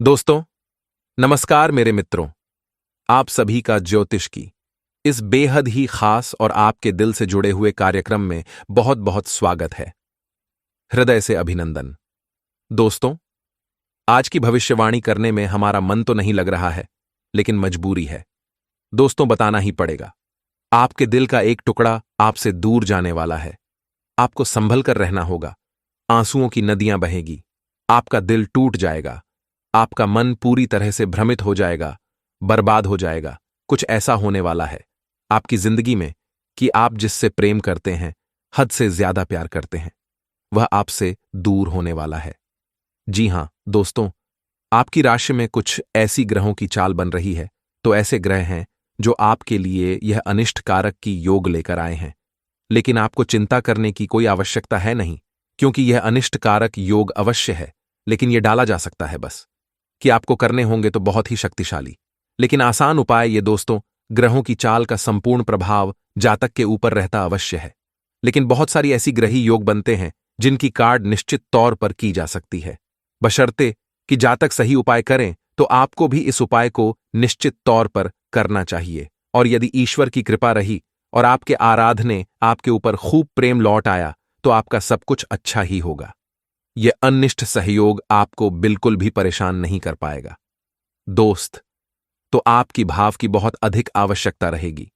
दोस्तों, नमस्कार मेरे मित्रों। आप सभी का ज्योतिष की इस बेहद ही खास और आपके दिल से जुड़े हुए कार्यक्रम में बहुत बहुत स्वागत है। हृदय से अभिनंदन। दोस्तों, आज की भविष्यवाणी करने में हमारा मन तो नहीं लग रहा है, लेकिन मजबूरी है। दोस्तों, बताना ही पड़ेगा। आपके दिल का एक टुकड़ा आपसे दूर जाने वाला है। आपको संभल कर रहना होगा। आंसुओं की नदियां बहेगी। आपका दिल टूट जाएगा। आपका मन पूरी तरह से भ्रमित हो जाएगा, बर्बाद हो जाएगा। कुछ ऐसा होने वाला है आपकी जिंदगी में कि आप जिससे प्रेम करते हैं, हद से ज्यादा प्यार करते हैं, वह आपसे दूर होने वाला है। जी हां दोस्तों, आपकी राशि में कुछ ऐसी ग्रहों की चाल बन रही है। तो ऐसे ग्रह हैं जो आपके लिए यह अनिष्ट कारक की योग लेकर आए हैं। लेकिन आपको चिंता करने की कोई आवश्यकता है नहीं, क्योंकि यह अनिष्ट कारक योग अवश्य है, लेकिन यह डाला जा सकता है। बस कि आपको करने होंगे तो बहुत ही शक्तिशाली लेकिन आसान उपाय। ये दोस्तों, ग्रहों की चाल का संपूर्ण प्रभाव जातक के ऊपर रहता अवश्य है, लेकिन बहुत सारी ऐसी ग्रही योग बनते हैं जिनकी कार्ड निश्चित तौर पर की जा सकती है, बशर्ते कि जातक सही उपाय करें। तो आपको भी इस उपाय को निश्चित तौर पर करना चाहिए। और यदि ईश्वर की कृपा रही और आपके आराधने आपके ऊपर खूब प्रेम लौट आया, तो आपका सब कुछ अच्छा ही होगा। यह अनिष्ट सहयोग आपको बिल्कुल भी परेशान नहीं कर पाएगा। दोस्त, तो आपकी भाव की बहुत अधिक आवश्यकता रहेगी।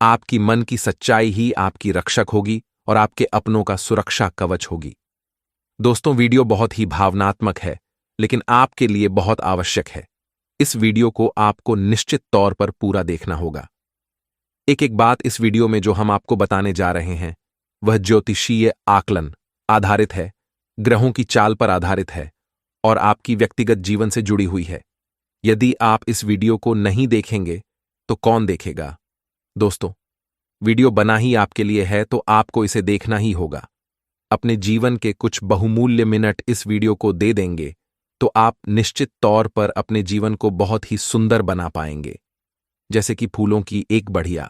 आपकी मन की सच्चाई ही आपकी रक्षक होगी और आपके अपनों का सुरक्षा कवच होगी। दोस्तों, वीडियो बहुत ही भावनात्मक है, लेकिन आपके लिए बहुत आवश्यक है। इस वीडियो को आपको निश्चित तौर पर पूरा देखना होगा। एक एक बात इस वीडियो में जो हम आपको बताने जा रहे हैं, वह ज्योतिषीय आकलन आधारित है, ग्रहों की चाल पर आधारित है और आपकी व्यक्तिगत जीवन से जुड़ी हुई है। यदि आप इस वीडियो को नहीं देखेंगे तो कौन देखेगा? दोस्तों, वीडियो बना ही आपके लिए है, तो आपको इसे देखना ही होगा। अपने जीवन के कुछ बहुमूल्य मिनट इस वीडियो को दे देंगे तो आप निश्चित तौर पर अपने जीवन को बहुत ही सुंदर बना पाएंगे, जैसे कि फूलों की एक बढ़िया।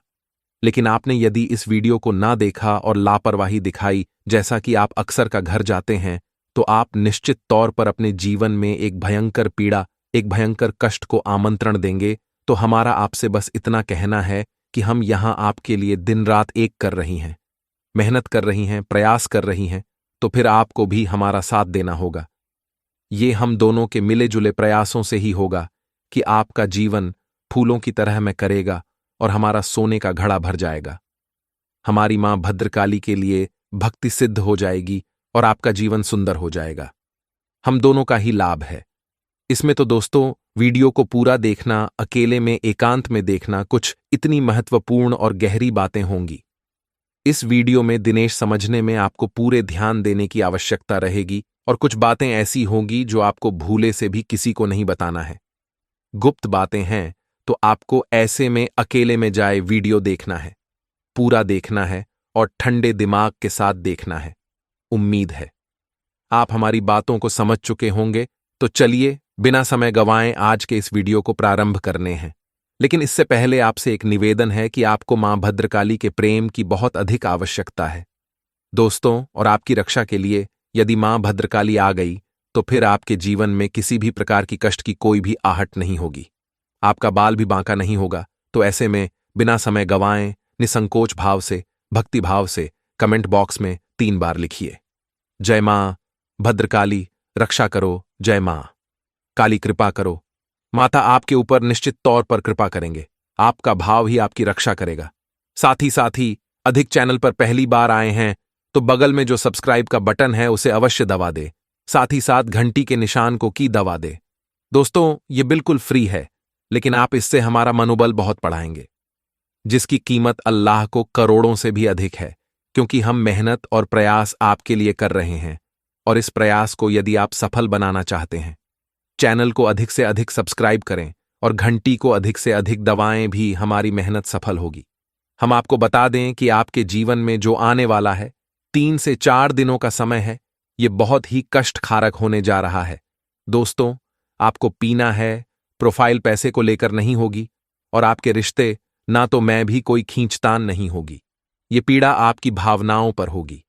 लेकिन आपने यदि इस वीडियो को ना देखा और लापरवाही दिखाई, जैसा कि आप अक्सर का घर जाते हैं, तो आप निश्चित तौर पर अपने जीवन में एक भयंकर पीड़ा, एक भयंकर कष्ट को आमंत्रण देंगे। तो हमारा आपसे बस इतना कहना है कि हम यहां आपके लिए दिन रात एक कर रही हैं, मेहनत कर रही हैं, प्रयास कर रही हैं, तो फिर आपको भी हमारा साथ देना होगा। ये हम दोनों के मिले जुले प्रयासों से ही होगा कि आपका जीवन फूलों की तरह में करेगा और हमारा सोने का घड़ा भर जाएगा। हमारी मां भद्रकाली के लिए भक्ति सिद्ध हो जाएगी और आपका जीवन सुंदर हो जाएगा। हम दोनों का ही लाभ है इसमें। तो दोस्तों, वीडियो को पूरा देखना, अकेले में एकांत में देखना, कुछ इतनी महत्वपूर्ण और गहरी बातें होंगी। इस वीडियो में दिनेश समझने में आपको पूरे ध्यान देने की आवश्यकता रहेगी और कुछ बातें ऐसी होंगी जो आपको भूले से भी किसी को नहीं बताना है। गुप्त बातें हैं, तो आपको ऐसे में अकेले में जाए वीडियो देखना है, पूरा देखना है और ठंडे दिमाग के साथ देखना है। उम्मीद है आप हमारी बातों को समझ चुके होंगे। तो चलिए बिना समय गंवाए आज के इस वीडियो को प्रारंभ करने हैं। लेकिन इससे पहले आपसे एक निवेदन है कि आपको मां भद्रकाली के प्रेम की बहुत अधिक आवश्यकता है। दोस्तों, और आपकी रक्षा के लिए यदि मां भद्रकाली आ गई तो फिर आपके जीवन में किसी भी प्रकार की कष्ट की कोई भी आहट नहीं होगी। आपका बाल भी बांका नहीं होगा। तो ऐसे में बिना समय गंवाए निसंकोच भाव से, भक्ति भाव से कमेंट बॉक्स में 3 बार लिखिए, जय मां भद्रकाली रक्षा करो, जय मां काली कृपा करो। माता आपके ऊपर निश्चित तौर पर कृपा करेंगे। आपका भाव ही आपकी रक्षा करेगा। साथ ही अधिक चैनल पर पहली बार आए हैं तो बगल में जो सब्सक्राइब का बटन है उसे अवश्य दबा दे। साथ ही साथ घंटी के निशान को की दबा दे। दोस्तों, ये बिल्कुल फ्री है, लेकिन आप इससे हमारा मनोबल बहुत बढ़ाएंगे, जिसकी कीमत अल्लाह को करोड़ों से भी अधिक है, क्योंकि हम मेहनत और प्रयास आपके लिए कर रहे हैं। और इस प्रयास को यदि आप सफल बनाना चाहते हैं, चैनल को अधिक से अधिक सब्सक्राइब करें और घंटी को अधिक से अधिक दबाएं, भी हमारी मेहनत सफल होगी। हम आपको बता दें कि आपके जीवन में जो आने वाला है 3 से 4 दिनों का समय है, ये बहुत ही कष्टकारक होने जा रहा है। दोस्तों, आपको पीना है, प्रोफाइल पैसे को लेकर नहीं होगी और आपके रिश्ते ना तो मैं भी कोई खींचतान नहीं होगी। ये पीड़ा आपकी भावनाओं पर होगी,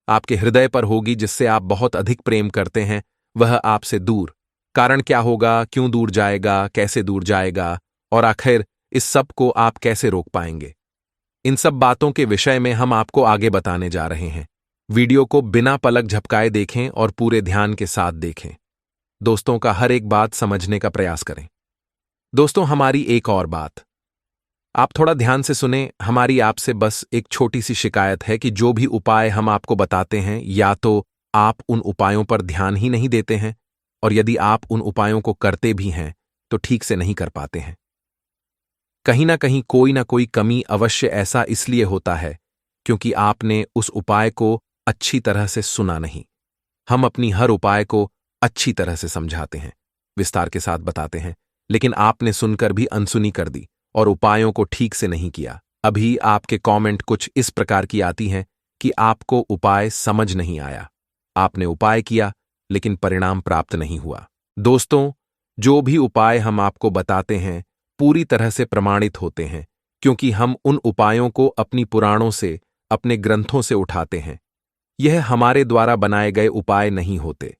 आपके हृदय पर होगी, जिससे आप बहुत अधिक प्रेम करते हैं, वह आपसे दूर कारण क्या होगा, क्यों दूर जाएगा, कैसे दूर जाएगा, और आखिर इस सब को आप कैसे रोक पाएंगे। इन सब बातों के विषय में हम आपको आगे बताने जा रहे हैं। वीडियो को बिना पलक झपकाए देखें और पूरे ध्यान के साथ देखें। दोस्तों का हर एक बात समझने का प्रयास करें। दोस्तों, हमारी एक और बात, आप थोड़ा ध्यान से सुने। हमारी आपसे बस एक छोटी सी शिकायत है कि जो भी उपाय हम आपको बताते हैं, या तो आप उन उपायों पर ध्यान ही नहीं देते हैं, और यदि आप उन उपायों को करते भी हैं तो ठीक से नहीं कर पाते हैं। कहीं ना कोई कमी अवश्य ऐसा इसलिए होता है क्योंकि आपने उस उपाय को अच्छी तरह से सुना नहीं। हम अपनी हर उपाय को अच्छी तरह से समझाते हैं, विस्तार के साथ बताते हैं, लेकिन आपने सुनकर भी अनसुनी कर दी और उपायों को ठीक से नहीं किया। अभी आपके कमेंट कुछ इस प्रकार की आती हैं कि आपको उपाय समझ नहीं आया, आपने उपाय किया लेकिन परिणाम प्राप्त नहीं हुआ। दोस्तों, जो भी उपाय हम आपको बताते हैं पूरी तरह से प्रमाणित होते हैं, क्योंकि हम उन उपायों को अपनी पुराणों से, अपने ग्रंथों से उठाते हैं। यह हमारे द्वारा बनाए गए उपाय नहीं होते।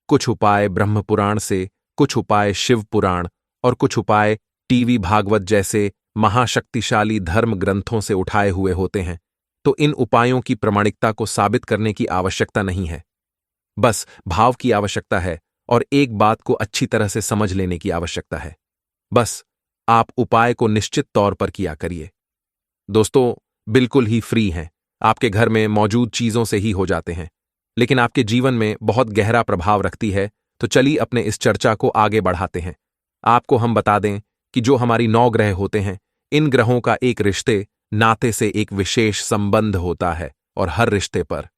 कुछ उपाय ब्रह्म पुराण से, कुछ उपाय शिव पुराण और कुछ उपाय टीवी भागवत जैसे महाशक्तिशाली धर्म ग्रंथों से उठाए हुए होते हैं। तो इन उपायों की प्रामाणिकता को साबित करने की आवश्यकता नहीं है, बस भाव की आवश्यकता है और एक बात को अच्छी तरह से समझ लेने की आवश्यकता है। बस आप उपाय को निश्चित तौर पर किया करिए। दोस्तों, बिल्कुल ही फ्री हैं, आपके घर में मौजूद चीजों से ही हो जाते हैं, लेकिन आपके जीवन में बहुत गहरा प्रभाव रखती है। तो चलिए अपने इस चर्चा को आगे बढ़ाते हैं। आपको हम बता दें कि जो हमारी 9 ग्रह होते हैं, इन ग्रहों का एक रिश्ते नाते से एक विशेष संबंध होता है और हर रिश्ते पर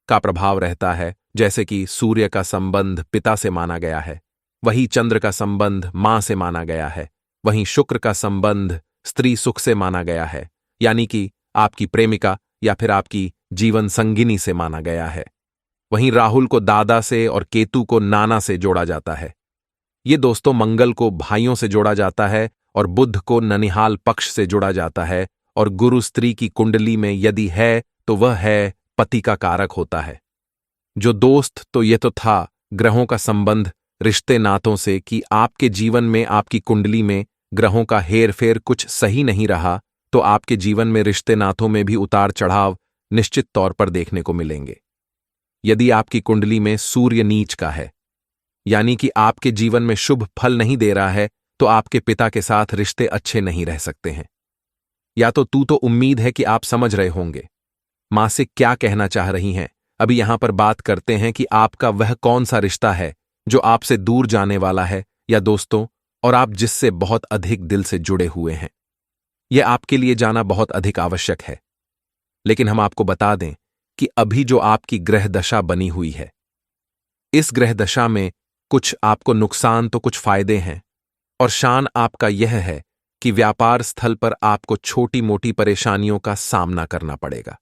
का प्रभाव रहता है। जैसे कि सूर्य का संबंध पिता से माना गया है, वही चंद्र का संबंध मां से माना गया है, वहीं शुक्र का संबंध स्त्री सुख से माना गया है, यानी कि आपकी प्रेमिका या फिर आपकी जीवन संगिनी से माना गया है। वहीं राहुल को दादा से और केतु को नाना से जोड़ा जाता है। ये दोस्तों, मंगल को भाइयों से जोड़ा जाता है और बुध को ननिहाल पक्ष से जोड़ा जाता है, और गुरु स्त्री की कुंडली में यदि है तो वह है पति का कारक होता है। जो दोस्त, तो ये तो था ग्रहों का संबंध रिश्ते नातों से कि आपके जीवन में, आपकी कुंडली में ग्रहों का हेरफेर कुछ सही नहीं रहा तो आपके जीवन में रिश्ते नातों में भी उतार चढ़ाव निश्चित तौर पर देखने को मिलेंगे। यदि आपकी कुंडली में सूर्य नीच का है, यानी कि आपके जीवन में शुभ फल नहीं दे रहा है, तो आपके पिता के साथ रिश्ते अच्छे नहीं रह सकते हैं। या तो तू तो उम्मीद है कि आप समझ रहे होंगे मां से क्या कहना चाह रही हैं। अभी यहां पर बात करते हैं कि आपका वह कौन सा रिश्ता है जो आपसे दूर जाने वाला है, या दोस्तों, और आप जिससे बहुत अधिक दिल से जुड़े हुए हैं। यह आपके लिए जाना बहुत अधिक आवश्यक है। लेकिन हम आपको बता दें कि अभी जो आपकी ग्रह दशा बनी हुई है, इस ग्रह दशा में कुछ आपको नुकसान तो कुछ फायदे हैं, और शान आपका यह है कि व्यापार स्थल पर आपको छोटी मोटी परेशानियों का सामना करना पड़ेगा।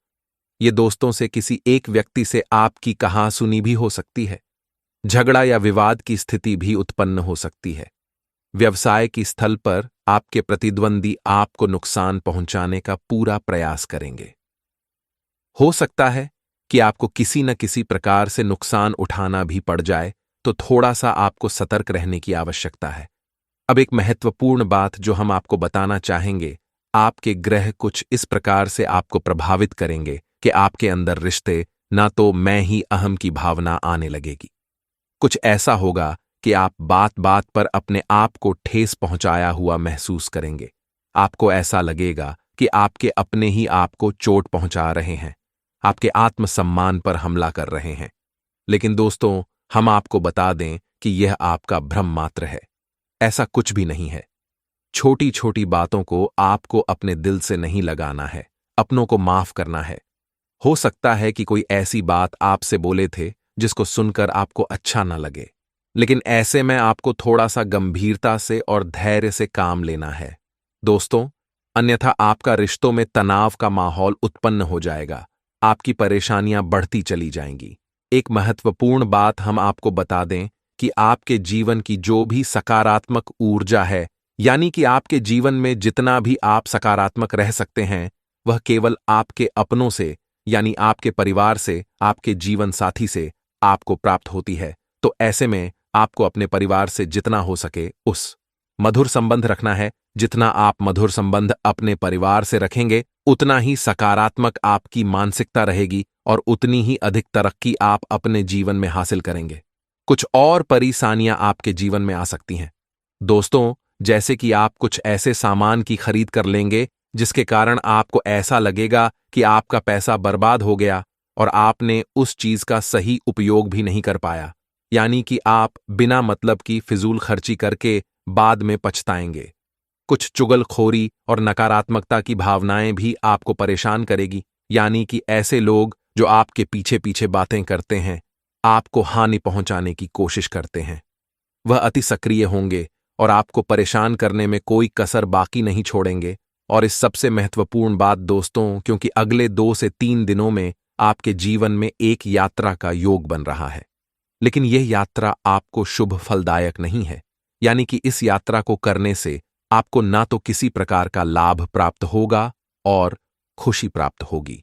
ये दोस्तों से किसी एक व्यक्ति से आपकी कहासुनी भी हो सकती है, झगड़ा या विवाद की स्थिति भी उत्पन्न हो सकती है। व्यवसाय की स्थल पर आपके प्रतिद्वंदी आपको नुकसान पहुंचाने का पूरा प्रयास करेंगे। हो सकता है कि आपको किसी न किसी प्रकार से नुकसान उठाना भी पड़ जाए, तो थोड़ा सा आपको सतर्क रहने की आवश्यकता है। अब एक महत्वपूर्ण बात जो हम आपको बताना चाहेंगे, आपके ग्रह कुछ इस प्रकार से आपको प्रभावित करेंगे कि आपके अंदर रिश्ते, ना तो मैं ही अहम की भावना आने लगेगी। कुछ ऐसा होगा कि आप बात बात पर अपने आप को ठेस पहुंचाया हुआ महसूस करेंगे। आपको ऐसा लगेगा कि आपके अपने ही आपको चोट पहुंचा रहे हैं, आपके आत्मसम्मान पर हमला कर रहे हैं। लेकिन दोस्तों, हम आपको बता दें कि यह आपका भ्रम मात्र है, ऐसा कुछ भी नहीं है। छोटी छोटी बातों को आपको अपने दिल से नहीं लगाना है, अपनों को माफ करना है। हो सकता है कि कोई ऐसी बात आपसे बोले थे जिसको सुनकर आपको अच्छा न लगे, लेकिन ऐसे में आपको थोड़ा सा गंभीरता से और धैर्य से काम लेना है दोस्तों, अन्यथा आपका रिश्तों में तनाव का माहौल उत्पन्न हो जाएगा, आपकी परेशानियां बढ़ती चली जाएंगी। एक महत्वपूर्ण बात हम आपको बता दें कि आपके जीवन की जो भी सकारात्मक ऊर्जा है, यानी कि आपके जीवन में जितना भी आप सकारात्मक रह सकते हैं, वह केवल आपके अपनों से, यानी आपके परिवार से, आपके जीवन साथी से आपको प्राप्त होती है। तो ऐसे में आपको अपने परिवार से जितना हो सके उस मधुर संबंध रखना है। जितना आप मधुर संबंध अपने परिवार से रखेंगे, उतना ही सकारात्मक आपकी मानसिकता रहेगी और उतनी ही अधिक तरक्की आप अपने जीवन में हासिल करेंगे। कुछ और परेशानियां आपके जीवन में आ सकती हैं दोस्तों, जैसे कि आप कुछ ऐसे सामान की खरीद कर लेंगे जिसके कारण आपको ऐसा लगेगा कि आपका पैसा बर्बाद हो गया और आपने उस चीज का सही उपयोग भी नहीं कर पाया। यानी कि आप बिना मतलब की फिजूल खर्ची करके बाद में पछताएंगे। कुछ चुगलखोरी और नकारात्मकता की भावनाएं भी आपको परेशान करेगी। यानी कि ऐसे लोग जो आपके पीछे पीछे बातें करते हैं, आपको हानि पहुंचाने की कोशिश करते हैं, वह अति सक्रिय होंगे और आपको परेशान करने में कोई कसर बाकी नहीं छोड़ेंगे। और इस सबसे महत्वपूर्ण बात दोस्तों, क्योंकि अगले 2 से 3 दिनों में आपके जीवन में एक यात्रा का योग बन रहा है, लेकिन यह यात्रा आपको शुभ फलदायक नहीं है। यानी कि इस यात्रा को करने से आपको ना तो किसी प्रकार का लाभ प्राप्त होगा और खुशी प्राप्त होगी,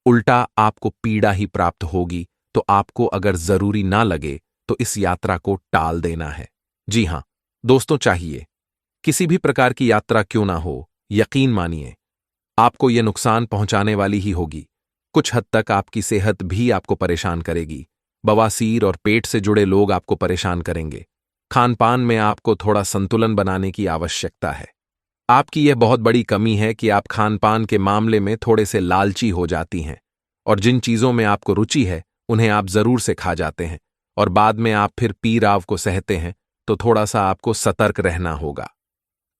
उल्टा आपको पीड़ा ही प्राप्त होगी। तो आपको अगर जरूरी ना लगे तो इस यात्रा को टाल देना है। जी हां दोस्तों, चाहिए किसी भी प्रकार की यात्रा क्यों ना हो, यकीन मानिए आपको यह नुकसान पहुंचाने वाली ही होगी। कुछ हद तक आपकी सेहत भी आपको परेशान करेगी। बवासीर और पेट से जुड़े लोग आपको परेशान करेंगे। खानपान में आपको थोड़ा संतुलन बनाने की आवश्यकता है। आपकी यह बहुत बड़ी कमी है कि आप खानपान के मामले में थोड़े से लालची हो जाती हैं और जिन चीजों में आपको रुचि है उन्हें आप जरूर से खा जाते हैं और बाद में आप फिर पीराव को सहते हैं। तो थोड़ा सा आपको सतर्क रहना होगा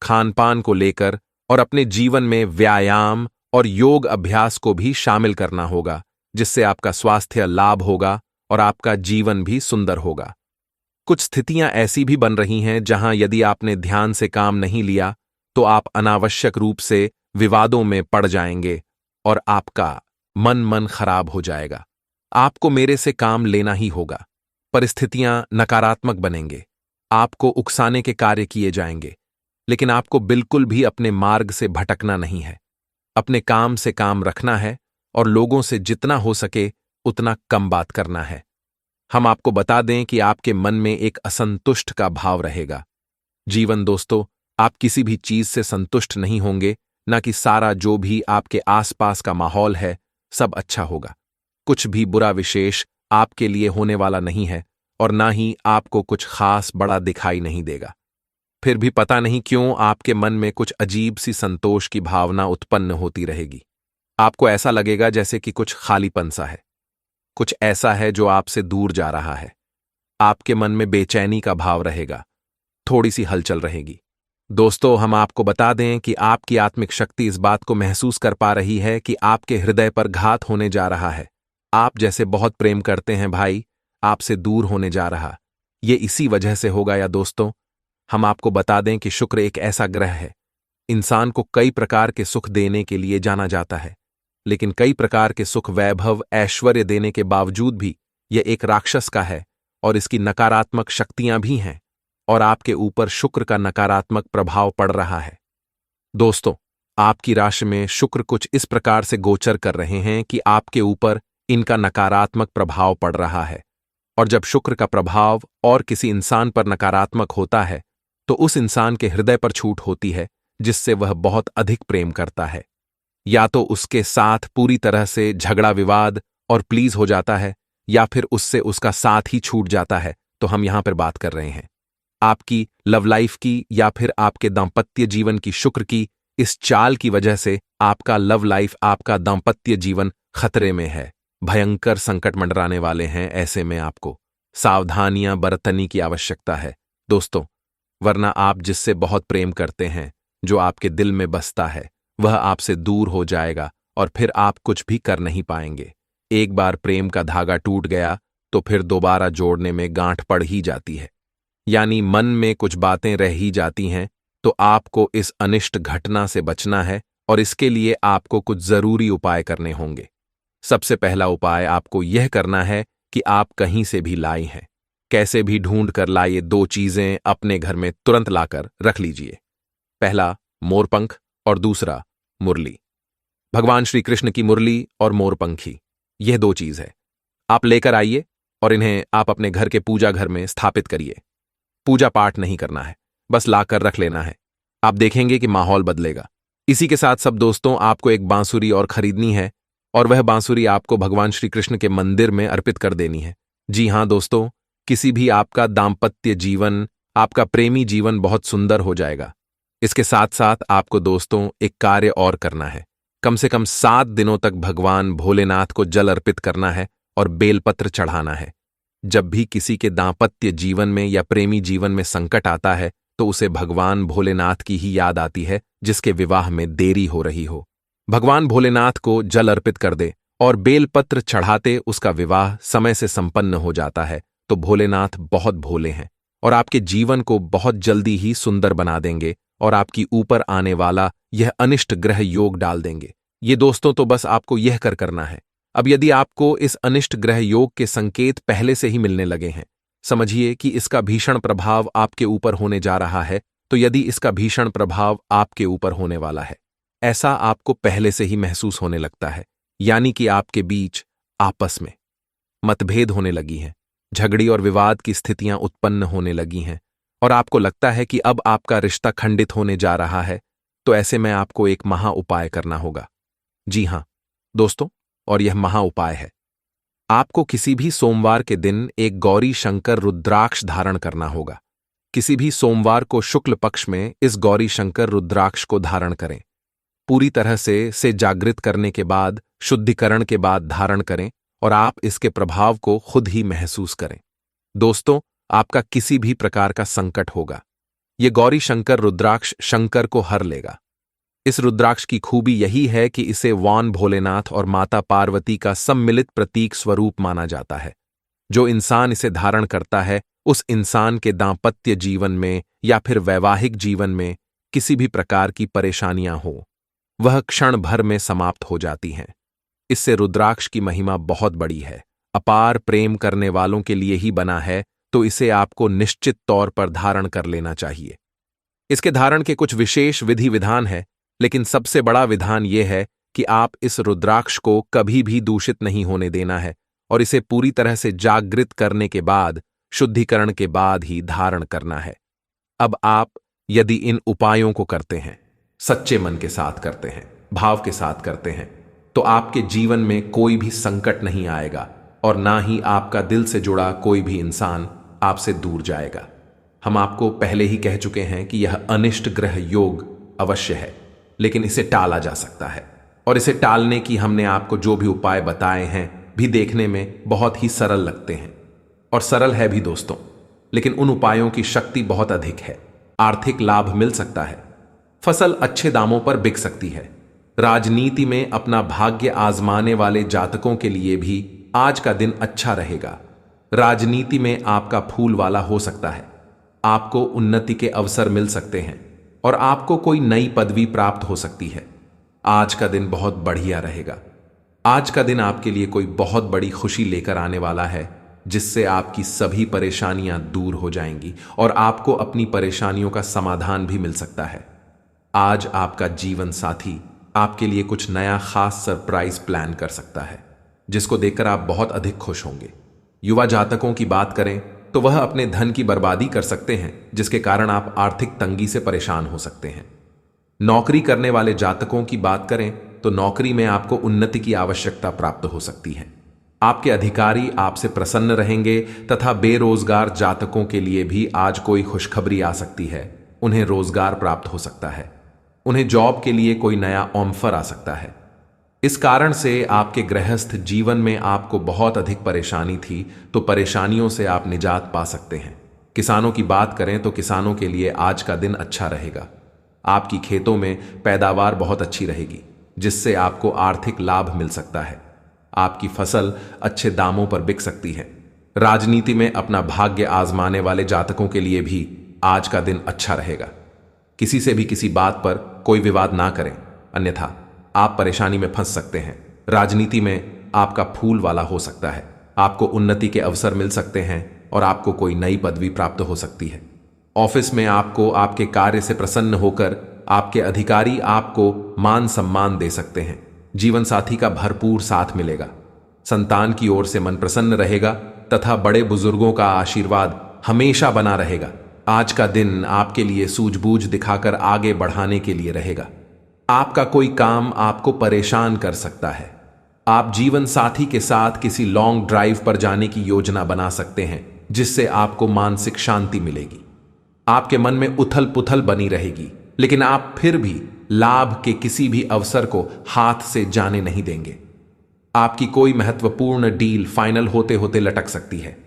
खानपान को लेकर, और अपने जीवन में व्यायाम और योग अभ्यास को भी शामिल करना होगा, जिससे आपका स्वास्थ्य लाभ होगा और आपका जीवन भी सुंदर होगा। कुछ स्थितियां ऐसी भी बन रही हैं जहां यदि आपने ध्यान से काम नहीं लिया तो आप अनावश्यक रूप से विवादों में पड़ जाएंगे और आपका मन खराब हो जाएगा। आपको मेरे से काम लेना ही होगा। परिस्थितियां नकारात्मक बनेंगे, आपको उकसाने के कार्य किए जाएंगे, लेकिन आपको बिल्कुल भी अपने मार्ग से भटकना नहीं है। अपने काम से काम रखना है और लोगों से जितना हो सके उतना कम बात करना है। हम आपको बता दें कि आपके मन में एक असंतुष्ट का भाव रहेगा। जीवन दोस्तों, आप किसी भी चीज से संतुष्ट नहीं होंगे, ना कि सारा जो भी आपके आसपास का माहौल है सब अच्छा होगा। कुछ भी बुरा विशेष आपके लिए होने वाला नहीं है और ना ही आपको कुछ खास बड़ा दिखाई नहीं देगा। फिर भी पता नहीं क्यों आपके मन में कुछ अजीब सी संतोष की भावना उत्पन्न होती रहेगी। आपको ऐसा लगेगा जैसे कि कुछ खालीपन सा है, कुछ ऐसा है जो आपसे दूर जा रहा है। आपके मन में बेचैनी का भाव रहेगा, थोड़ी सी हलचल रहेगी। दोस्तों, हम आपको बता दें कि आपकी आत्मिक शक्ति इस बात को महसूस कर पा रही है कि आपके हृदय पर घात होने जा रहा है। आप जैसे बहुत प्रेम करते हैं भाई, आपसे दूर होने जा रहा, ये इसी वजह से होगा। या दोस्तों, हम आपको बता दें कि शुक्र एक ऐसा ग्रह है, इंसान को कई प्रकार के सुख देने के लिए जाना जाता है, लेकिन कई प्रकार के सुख वैभव ऐश्वर्य देने के बावजूद भी यह एक राक्षस का है और इसकी नकारात्मक शक्तियां भी हैं और आपके ऊपर शुक्र का नकारात्मक प्रभाव पड़ रहा है। दोस्तों, आपकी राशि में शुक्र कुछ इस प्रकार से गोचर कर रहे हैं कि आपके ऊपर इनका नकारात्मक प्रभाव पड़ रहा है, और जब शुक्र का प्रभाव और किसी इंसान पर नकारात्मक होता है तो उस इंसान के हृदय पर छूट होती है जिससे वह बहुत अधिक प्रेम करता है। या तो उसके साथ पूरी तरह से झगड़ा विवाद और प्लीज हो जाता है, या फिर उससे उसका साथ ही छूट जाता है। तो हम यहां पर बात कर रहे हैं आपकी लव लाइफ की या फिर आपके दांपत्य जीवन की। शुक्र की इस चाल की वजह से आपका लव लाइफ, आपका दांपत्य जीवन खतरे में है, भयंकर संकट मंडराने वाले हैं। ऐसे में आपको सावधानियां बरतने की आवश्यकता है दोस्तों, वरना आप जिससे बहुत प्रेम करते हैं, जो आपके दिल में बसता है, वह आपसे दूर हो जाएगा और फिर आप कुछ भी कर नहीं पाएंगे। एक बार प्रेम का धागा टूट गया तो फिर दोबारा जोड़ने में गांठ पड़ ही जाती है, यानी मन में कुछ बातें रह ही जाती हैं। तो आपको इस अनिष्ट घटना से बचना है और इसके लिए आपको कुछ जरूरी उपाय करने होंगे। सबसे पहला उपाय आपको यह करना है कि आप कहीं से भी लाई हैं, कैसे भी ढूंढ कर लाइए 2 चीजें अपने घर में तुरंत लाकर रख लीजिए। पहला मोरपंख और दूसरा मुरली। भगवान श्री कृष्ण की मुरली और मोरपंखी, यह 2 चीज है। आप लेकर आइए और इन्हें आप अपने घर के पूजा घर में स्थापित करिए। पूजा पाठ नहीं करना है, बस लाकर रख लेना है। आप देखेंगे कि माहौल बदलेगा। इसी के साथ सब दोस्तों, आपको एक बांसुरी और खरीदनी है, और वह बांसुरी आपको भगवान श्री कृष्ण के मंदिर में अर्पित कर देनी है। जी हां दोस्तों, किसी भी आपका दाम्पत्य जीवन, आपका प्रेमी जीवन बहुत सुंदर हो जाएगा। इसके साथ साथ आपको दोस्तों एक कार्य और करना है। कम से कम 7 दिनों तक भगवान भोलेनाथ को जल अर्पित करना है और बेलपत्र चढ़ाना है। जब भी किसी के दाम्पत्य जीवन में या प्रेमी जीवन में संकट आता है तो उसे भगवान भोलेनाथ की ही याद आती है, जिसके विवाह में देरी हो रही हो। भगवान भोलेनाथ को जल अर्पित कर दे और बेलपत्र चढ़ाते उसका विवाह समय से संपन्न हो जाता है, तो भोलेनाथ बहुत भोले हैं और आपके जीवन को बहुत जल्दी ही सुंदर बना देंगे और आपकी ऊपर आने वाला यह अनिष्ट ग्रह योग डाल देंगे। ये दोस्तों तो बस आपको यह करना है। अब यदि आपको इस अनिष्ट ग्रह योग के संकेत पहले से ही मिलने लगे हैं, समझिए कि इसका भीषण प्रभाव आपके ऊपर होने जा रहा है। तो यदि इसका भीषण प्रभाव आपके ऊपर होने वाला है, ऐसा आपको पहले से ही महसूस होने लगता है, यानी कि आपके बीच आपस में मतभेद होने लगी हैं, झगड़ी और विवाद की स्थितियां उत्पन्न होने लगी हैं, और आपको लगता है कि अब आपका रिश्ता खंडित होने जा रहा है, तो ऐसे में आपको एक महा उपाय करना होगा। जी हां दोस्तों, और यह महा उपाय है, आपको किसी भी सोमवार के दिन एक गौरी शंकर रुद्राक्ष धारण करना होगा। किसी भी सोमवार को शुक्ल पक्ष में इस गौरी शंकर रुद्राक्ष को धारण करें। पूरी तरह से जागृत करने के बाद, शुद्धिकरण के बाद धारण करें और आप इसके प्रभाव को खुद ही महसूस करें। दोस्तों, आपका किसी भी प्रकार का संकट होगा, ये गौरी शंकर रुद्राक्ष शंकर को हर लेगा। इस रुद्राक्ष की खूबी यही है कि इसे वान भोलेनाथ और माता पार्वती का सम्मिलित प्रतीक स्वरूप माना जाता है। जो इंसान इसे धारण करता है, उस इंसान के दांपत्य जीवन में या फिर वैवाहिक जीवन में किसी भी प्रकार की परेशानियां हो, वह क्षण भर में समाप्त हो जाती हैं। इससे रुद्राक्ष की महिमा बहुत बड़ी है, अपार प्रेम करने वालों के लिए ही बना है, तो इसे आपको निश्चित तौर पर धारण कर लेना चाहिए। इसके धारण के कुछ विशेष विधि विधान है, लेकिन सबसे बड़ा विधान यह है कि आप इस रुद्राक्ष को कभी भी दूषित नहीं होने देना है और इसे पूरी तरह से जागृत करने के बाद, शुद्धिकरण के बाद ही धारण करना है। अब आप यदि इन उपायों को करते हैं, सच्चे मन के साथ करते हैं, भाव के साथ करते हैं, तो आपके जीवन में कोई भी संकट नहीं आएगा और ना ही आपका दिल से जुड़ा कोई भी इंसान आपसे दूर जाएगा। हम आपको पहले ही कह चुके हैं कि यह अनिष्ट ग्रह योग अवश्य है, लेकिन इसे टाला जा सकता है, और इसे टालने की हमने आपको जो भी उपाय बताए हैं भी देखने में बहुत ही सरल लगते हैं, और सरल है भी दोस्तों, लेकिन उन उपायों की शक्ति बहुत अधिक है। आर्थिक लाभ मिल सकता है, फसल अच्छे दामों पर बिक सकती है। राजनीति में अपना भाग्य आजमाने वाले जातकों के लिए भी आज का दिन अच्छा रहेगा। राजनीति में आपका फूल वाला हो सकता है, आपको उन्नति के अवसर मिल सकते हैं और आपको कोई नई पदवी प्राप्त हो सकती है। आज का दिन बहुत बढ़िया रहेगा। आज का दिन आपके लिए कोई बहुत बड़ी खुशी लेकर आने वाला है, जिससे आपकी सभी परेशानियां दूर हो जाएंगी और आपको अपनी परेशानियों का समाधान भी मिल सकता है। आज आपका जीवन साथी आपके लिए कुछ नया खास सरप्राइज प्लान कर सकता है, जिसको देखकर आप बहुत अधिक खुश होंगे। युवा जातकों की बात करें तो वह अपने धन की बर्बादी कर सकते हैं, जिसके कारण आप आर्थिक तंगी से परेशान हो सकते हैं। नौकरी करने वाले जातकों की बात करें तो नौकरी में आपको उन्नति की आवश्यकता प्राप्त हो सकती है। आपके अधिकारी आपसे प्रसन्न रहेंगे तथा बेरोजगार जातकों के लिए भी आज कोई खुशखबरी आ सकती है। उन्हें रोजगार प्राप्त हो सकता है, उन्हें जॉब के लिए कोई नया ऑफर आ सकता है। इस कारण से आपके गृहस्थ जीवन में आपको बहुत अधिक परेशानी थी, तो परेशानियों से आप निजात पा सकते हैं। किसानों की बात करें तो किसानों के लिए आज का दिन अच्छा रहेगा। आपकी खेतों में पैदावार बहुत अच्छी रहेगी, जिससे आपको आर्थिक लाभ मिल सकता है। आपकी फसल अच्छे दामों पर बिक सकती है। राजनीति में अपना भाग्य आजमाने वाले जातकों के लिए भी आज का दिन अच्छा रहेगा। किसी से भी किसी बात पर कोई विवाद ना करें, अन्यथा आप परेशानी में फंस सकते हैं। राजनीति में आपका फूल वाला हो सकता है, आपको उन्नति के अवसर मिल सकते हैं और आपको कोई नई पदवी प्राप्त हो सकती है। ऑफिस में आपको आपके कार्य से प्रसन्न होकर आपके अधिकारी आपको मान सम्मान दे सकते हैं। जीवन साथी का भरपूर साथ मिलेगा। संतान की ओर से मन प्रसन्न रहेगा तथा बड़े बुजुर्गों का आशीर्वाद हमेशा बना रहेगा। आज का दिन आपके लिए सूझबूझ दिखाकर आगे बढ़ाने के लिए रहेगा। आपका कोई काम आपको परेशान कर सकता है। आप जीवन साथी के साथ किसी लॉन्ग ड्राइव पर जाने की योजना बना सकते हैं, जिससे आपको मानसिक शांति मिलेगी। आपके मन में उथल पुथल बनी रहेगी, लेकिन आप फिर भी लाभ के किसी भी अवसर को हाथ से जाने नहीं देंगे। आपकी कोई महत्वपूर्ण डील फाइनल होते होते लटक सकती है।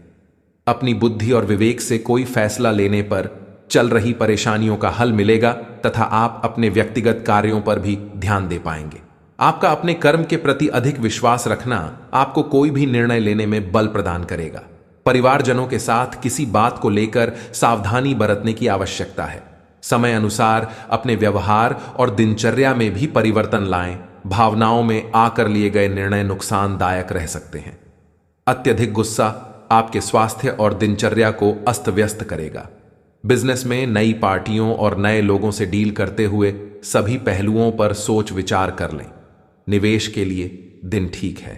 अपनी बुद्धि और विवेक से कोई फैसला लेने पर चल रही परेशानियों का हल मिलेगा तथा आप अपने व्यक्तिगत कार्यों पर भी ध्यान दे पाएंगे। आपका अपने कर्म के प्रति अधिक विश्वास रखना आपको कोई भी निर्णय लेने में बल प्रदान करेगा। परिवारजनों के साथ किसी बात को लेकर सावधानी बरतने की आवश्यकता है। समय अनुसार अपने व्यवहार और दिनचर्या में भी परिवर्तन लाएं। भावनाओं में आकर लिए गए निर्णय नुकसानदायक रह सकते हैं। अत्यधिक गुस्सा आपके स्वास्थ्य और दिनचर्या को अस्त व्यस्त करेगा। बिजनेस में नई पार्टियों और नए लोगों से डील करते हुए सभी पहलुओं पर सोच विचार कर लें। निवेश के लिए दिन ठीक है।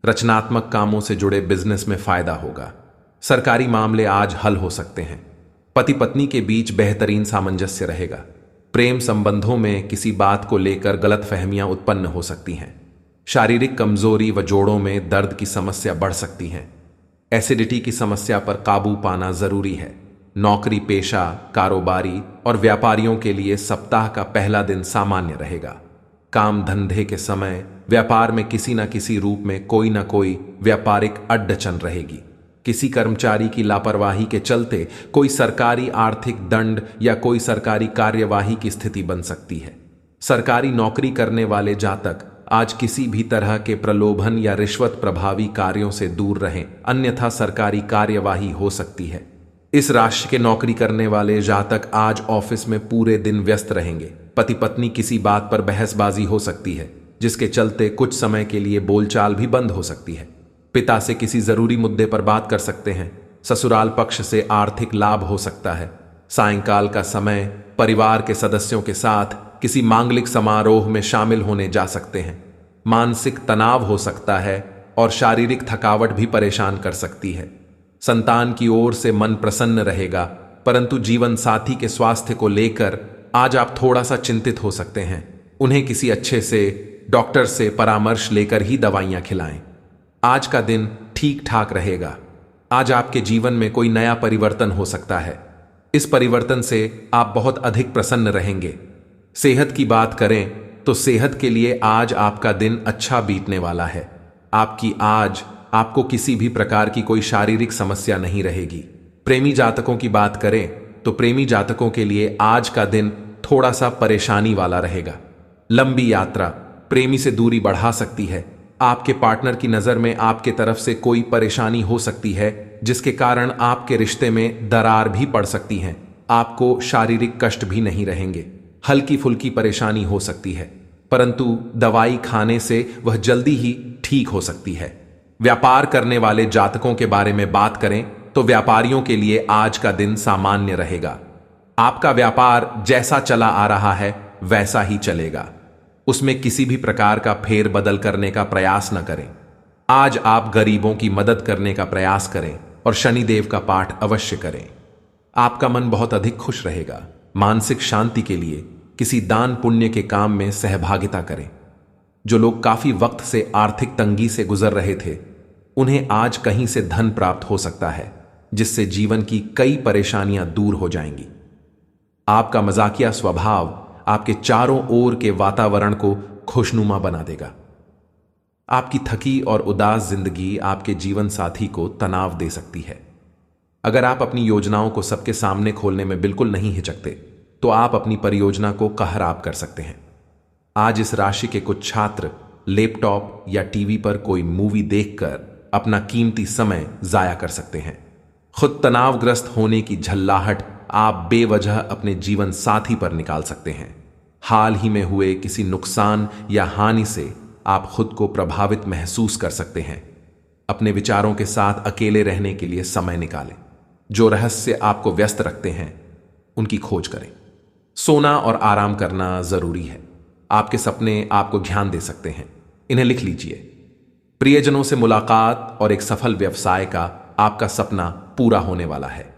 रचनात्मक कामों से जुड़े बिजनेस में फायदा होगा। सरकारी मामले आज हल हो सकते हैं। पति पत्नी के बीच बेहतरीन सामंजस्य रहेगा। प्रेम संबंधों में किसी बात को लेकर गलतफहमियां उत्पन्न हो सकती हैं। शारीरिक कमजोरी व जोड़ों में दर्द की समस्या बढ़ सकती है। एसिडिटी की समस्या पर काबू पाना जरूरी है। नौकरी पेशा, कारोबारी और व्यापारियों के लिए सप्ताह का पहला दिन सामान्य रहेगा। काम धंधे के समय व्यापार में किसी न किसी रूप में कोई न कोई व्यापारिक अड़चन रहेगी। किसी कर्मचारी की लापरवाही के चलते कोई सरकारी आर्थिक दंड या कोई सरकारी कार्यवाही की स्थिति बन सकती है। सरकारी नौकरी करने वाले जातक आज किसी भी तरह के प्रलोभन या रिश्वत प्रभावी कार्यों से दूर रहें, अन्यथा सरकारी कार्यवाही हो सकती है। इस राशि के नौकरी करने वाले जातक आज ऑफिस में पूरे दिन व्यस्त रहेंगे। पति पत्नी किसी बात पर बहसबाजी हो सकती है, जिसके चलते कुछ समय के लिए बोलचाल भी बंद हो सकती है। पिता से किसी जरूरी मुद्दे पर बात कर सकते हैं। ससुराल पक्ष से आर्थिक लाभ हो सकता है। सायंकाल का समय परिवार के सदस्यों के साथ किसी मांगलिक समारोह में शामिल होने जा सकते हैं। मानसिक तनाव हो सकता है और शारीरिक थकावट भी परेशान कर सकती है। संतान की ओर से मन प्रसन्न रहेगा, परंतु जीवन साथी के स्वास्थ्य को लेकर आज आप थोड़ा सा चिंतित हो सकते हैं। उन्हें किसी अच्छे से डॉक्टर से परामर्श लेकर ही दवाइयां खिलाएं। आज का दिन ठीक ठाक रहेगा। आज आपके जीवन में कोई नया परिवर्तन हो सकता है। इस परिवर्तन से आप बहुत अधिक प्रसन्न रहेंगे। सेहत की बात करें तो सेहत के लिए आज आपका दिन अच्छा बीतने वाला है। आपको किसी भी प्रकार की कोई शारीरिक समस्या नहीं रहेगी। प्रेमी जातकों की बात करें तो प्रेमी जातकों के लिए आज का दिन थोड़ा सा परेशानी वाला रहेगा। लंबी यात्रा प्रेमी से दूरी बढ़ा सकती है। आपके पार्टनर की नजर में आपके तरफ से कोई परेशानी हो सकती है, जिसके कारण आपके रिश्ते में दरार भी पड़ सकती है। आपको शारीरिक कष्ट भी नहीं रहेंगे। हल्की फुल्की परेशानी हो सकती है, परंतु दवाई खाने से वह जल्दी ही ठीक हो सकती है। व्यापार करने वाले जातकों के बारे में बात करें तो व्यापारियों के लिए आज का दिन सामान्य रहेगा। आपका व्यापार जैसा चला आ रहा है वैसा ही चलेगा। उसमें किसी भी प्रकार का फेरबदल करने का प्रयास न करें। आज आप गरीबों की मदद करने का प्रयास करें और शनिदेव का पाठ अवश्य करें। आपका मन बहुत अधिक खुश रहेगा। मानसिक शांति के लिए किसी दान पुण्य के काम में सहभागिता करें। जो लोग काफी वक्त से आर्थिक तंगी से गुजर रहे थे, उन्हें आज कहीं से धन प्राप्त हो सकता है, जिससे जीवन की कई परेशानियां दूर हो जाएंगी। आपका मजाकिया स्वभाव आपके चारों ओर के वातावरण को खुशनुमा बना देगा। आपकी थकी और उदास जिंदगी आपके जीवन साथी को तनाव दे सकती है। अगर आप अपनी योजनाओं को सबके सामने खोलने में बिल्कुल नहीं हिचकते, तो आप अपनी परियोजना को कहराब कर सकते हैं। आज इस राशि के कुछ छात्र लैपटॉप या टीवी पर कोई मूवी देखकर अपना कीमती समय जाया कर सकते हैं। खुद तनावग्रस्त होने की झल्लाहट आप बेवजह अपने जीवन साथी पर निकाल सकते हैं। हाल ही में हुए किसी नुकसान या हानि से आप खुद को प्रभावित महसूस कर सकते हैं। अपने विचारों के साथ अकेले रहने के लिए समय निकालें। जो रहस्य आपको व्यस्त रखते हैं, उनकी खोज करें। सोना और आराम करना जरूरी है। आपके सपने आपको ध्यान दे सकते हैं, इन्हें लिख लीजिए। प्रियजनों से मुलाकात और एक सफल व्यवसाय का आपका सपना पूरा होने वाला है।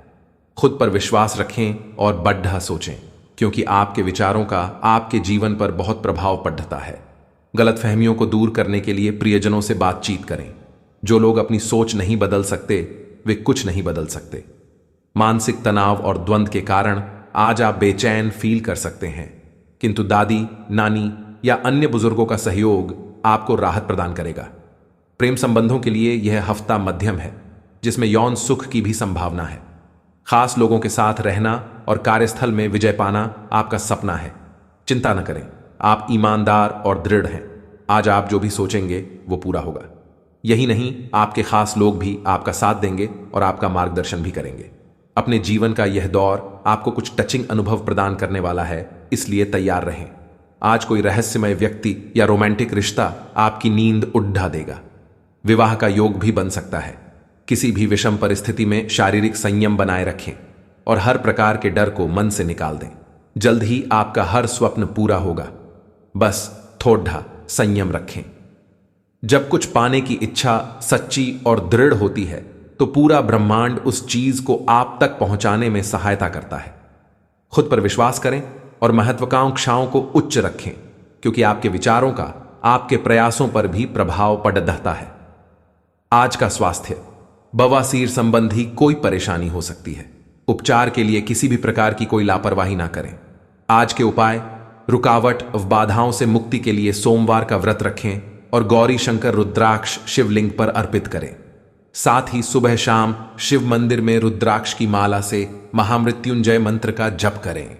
खुद पर विश्वास रखें और बढ़ा सोचें, क्योंकि आपके विचारों का आपके जीवन पर बहुत प्रभाव पड़ता है। गलतफहमियों को दूर करने के लिए प्रियजनों से बातचीत करें। जो लोग अपनी सोच नहीं बदल सकते, वे कुछ नहीं बदल सकते। मानसिक तनाव और द्वंद्व के कारण आज आप बेचैन फील कर सकते हैं, किंतु दादी, नानी या अन्य बुजुर्गों का सहयोग आपको राहत प्रदान करेगा। प्रेम संबंधों के लिए यह हफ्ता मध्यम है, जिसमें यौन सुख की भी संभावना है। खास लोगों के साथ रहना और कार्यस्थल में विजय पाना आपका सपना है। चिंता न करें, आप ईमानदार और दृढ़ हैं। आज आप जो भी सोचेंगे वो पूरा होगा। यही नहीं, आपके खास लोग भी आपका साथ देंगे और आपका मार्गदर्शन भी करेंगे। अपने जीवन का यह दौर आपको कुछ टचिंग अनुभव प्रदान करने वाला है, इसलिए तैयार रहें। आज कोई रहस्यमय व्यक्ति या रोमांटिक रिश्ता आपकी नींद उड़ा देगा। विवाह का योग भी बन सकता है। किसी भी विषम परिस्थिति में शारीरिक संयम बनाए रखें और हर प्रकार के डर को मन से निकाल दें। जल्द ही आपका हर स्वप्न पूरा होगा। बस थोड़ा संयम रखें। जब कुछ पाने की इच्छा सच्ची और दृढ़ होती है, तो पूरा ब्रह्मांड उस चीज को आप तक पहुंचाने में सहायता करता है। खुद पर विश्वास करें और महत्वाकांक्षाओं को उच्च रखें, क्योंकि आपके विचारों का आपके प्रयासों पर भी प्रभाव पड़ता है। आज का स्वास्थ्य, बवासीर संबंधी कोई परेशानी हो सकती है। उपचार के लिए किसी भी प्रकार की कोई लापरवाही ना करें। आज के उपाय, रुकावट व बाधाओं से मुक्ति के लिए सोमवार का व्रत रखें और गौरी शंकर रुद्राक्ष शिवलिंग पर अर्पित करें। साथ ही सुबह शाम शिव मंदिर में रुद्राक्ष की माला से महामृत्युंजय मंत्र का जप करें।